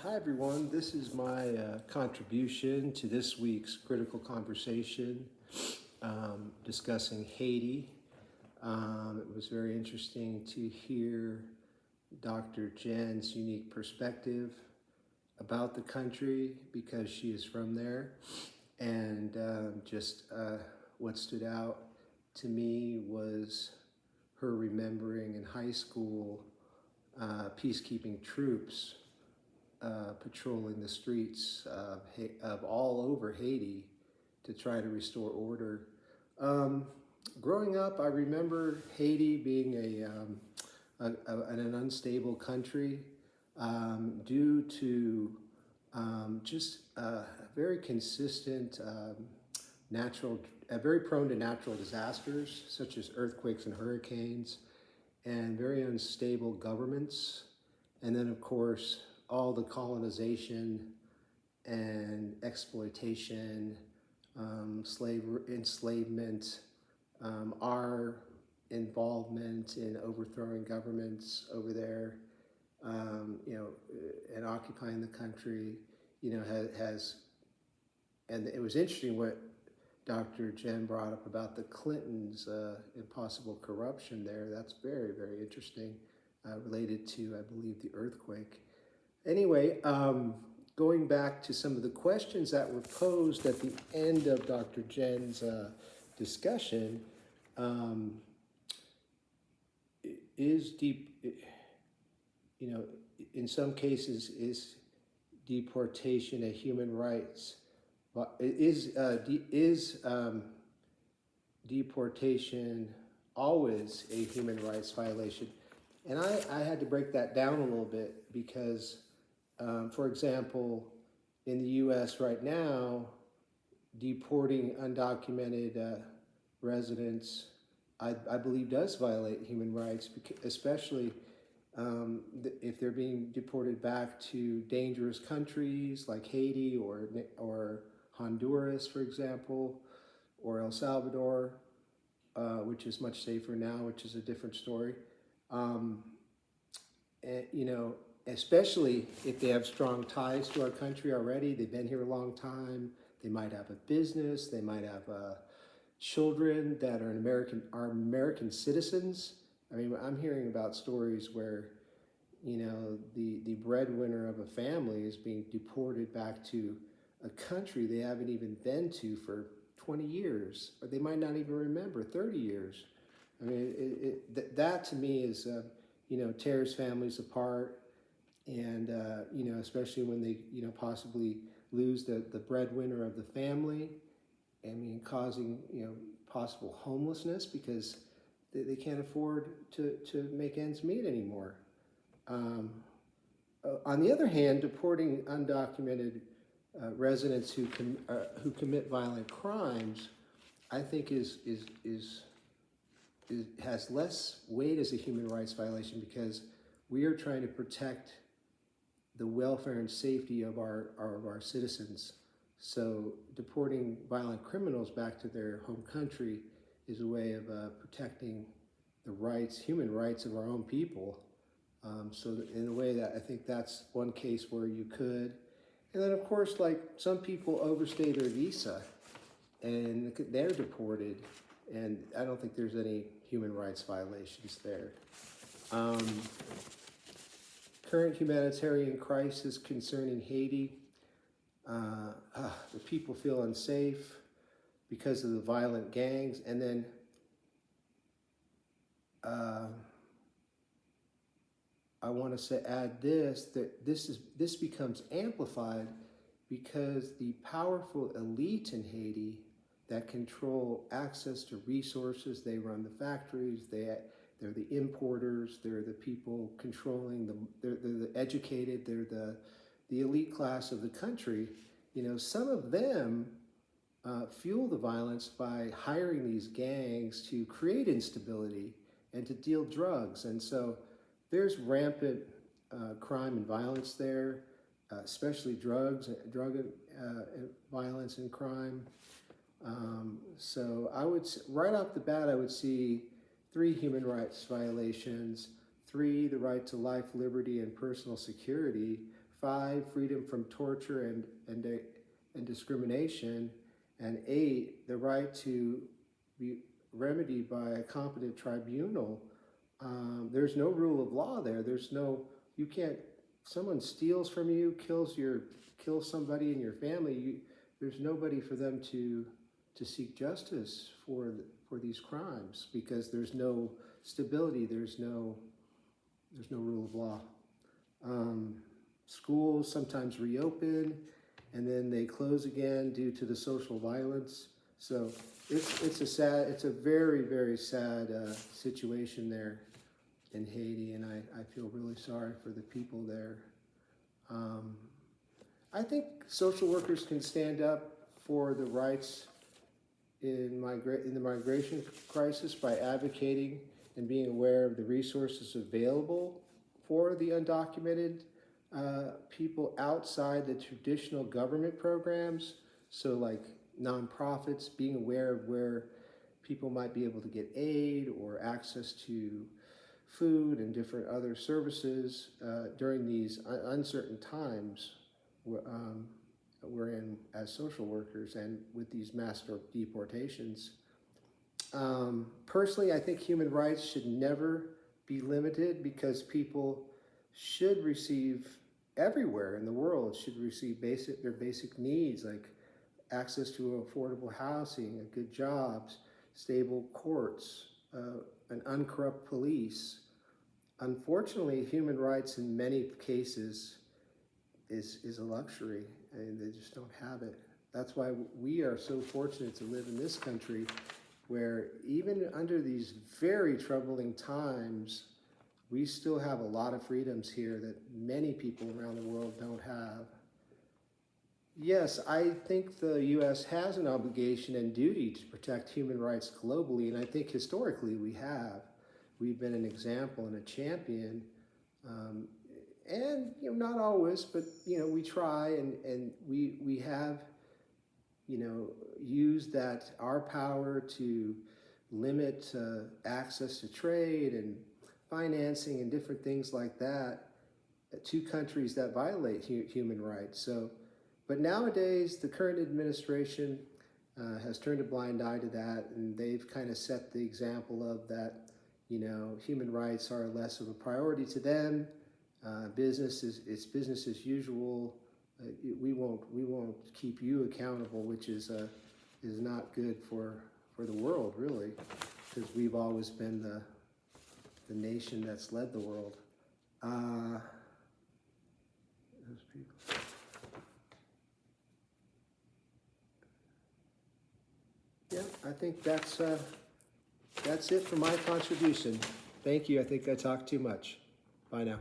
Hi, everyone. This is my contribution to this week's critical conversation discussing Haiti. It was very interesting to hear Dr. Jen's unique perspective about the country because she is from there. And what stood out to me was her remembering in high school peacekeeping troops patrolling the streets of all over Haiti to try to restore order. Growing up, I remember Haiti being an unstable country due to just very consistent very prone to natural disasters such as earthquakes and hurricanes, and very unstable governments. And then, of course, all the colonization and exploitation, enslavement, our involvement in overthrowing governments over there, and occupying the country, and it was interesting what Dr. Jen brought up about the Clintons and possible corruption there. That's very, very interesting, related to, I believe, the earthquake. Anyway, going back to some of the questions that were posed at the end of Dr. Jen's discussion, is in some cases, is deportation a human rights? Is deportation always a human rights violation? And I had to break that down a little bit because, for example, in the U.S. right now, deporting undocumented residents, I believe, does violate human rights, especially if they're being deported back to dangerous countries like Haiti or Honduras, for example, or El Salvador, which is much safer now, which is a different story. Especially if they have strong ties to our country already, they've been here a long time, they might have a business, they might have children that are American citizens. I mean, I'm hearing about stories where, the breadwinner of a family is being deported back to a country they haven't even been to for 20 years, or they might not even remember 30 years. I mean, that to me is, tears families apart, and, especially when they, possibly lose the breadwinner of the family. I mean, causing, possible homelessness because they can't afford to make ends meet anymore. On the other hand, deporting undocumented residents who commit violent crimes, I think has less weight as a human rights violation because we are trying to protect the welfare and safety of our citizens. So deporting violent criminals back to their home country is a way of protecting the human rights of our own people. So in a way that I think that's one case where you could. And then, of course, like some people overstay their visa and they're deported, and I don't think there's any human rights violations there. Current humanitarian crisis concerning Haiti. The people feel unsafe because of the violent gangs. And then I want to add that this becomes amplified because the powerful elite in Haiti that control access to resources, they run the factories, they're the importers, they're the people controlling they're the educated, they're the elite class of the country. Some of them fuel the violence by hiring these gangs to create instability and to deal drugs. And so there's rampant crime and violence there, especially drug violence and crime. So right off the bat, I would see 3 human rights violations, 3, the right to life, liberty, and personal security, 5, freedom from torture and discrimination, and 8, the right to be remedied by a competent tribunal. There's no rule of law there. There's no, you can't, someone steals from you, kills somebody in your family, there's nobody for them to seek justice for these crimes, because there's no stability, there's no rule of law. Schools sometimes reopen and then they close again due to the social violence. So it's a very, very sad situation there in Haiti, and I feel really sorry for the people there. I think social workers can stand up for the rights in the migration crisis by advocating and being aware of the resources available for the undocumented people outside the traditional government programs. So like nonprofits, being aware of where people might be able to get aid or access to food and different other services during these uncertain times we're in as social workers and with these mass deportations. Personally, I think human rights should never be limited, because people should receive, everywhere in the world, should receive their basic needs, like access to affordable housing, good jobs, stable courts, an uncorrupt police. Unfortunately, human rights in many cases is a luxury, and they just don't have it. That's why we are so fortunate to live in this country, where even under these very troubling times, we still have a lot of freedoms here that many people around the world don't have. Yes, I think the U.S. has an obligation and duty to protect human rights globally, and I think historically we have. We've been an example and a champion, and not always, but we try, and we have used that, our power, to limit access to trade and financing and different things like that to countries that violate human rights. So, but nowadays the current administration has turned a blind eye to that, and they've kind of set the example of that. Human rights are less of a priority to them. It's business as usual. We won't keep you accountable, which is not good for the world, really, because we've always been the nation that's led the world. Those people. Yeah, I think that's it for my contribution. Thank you. I think I talked too much. Bye now.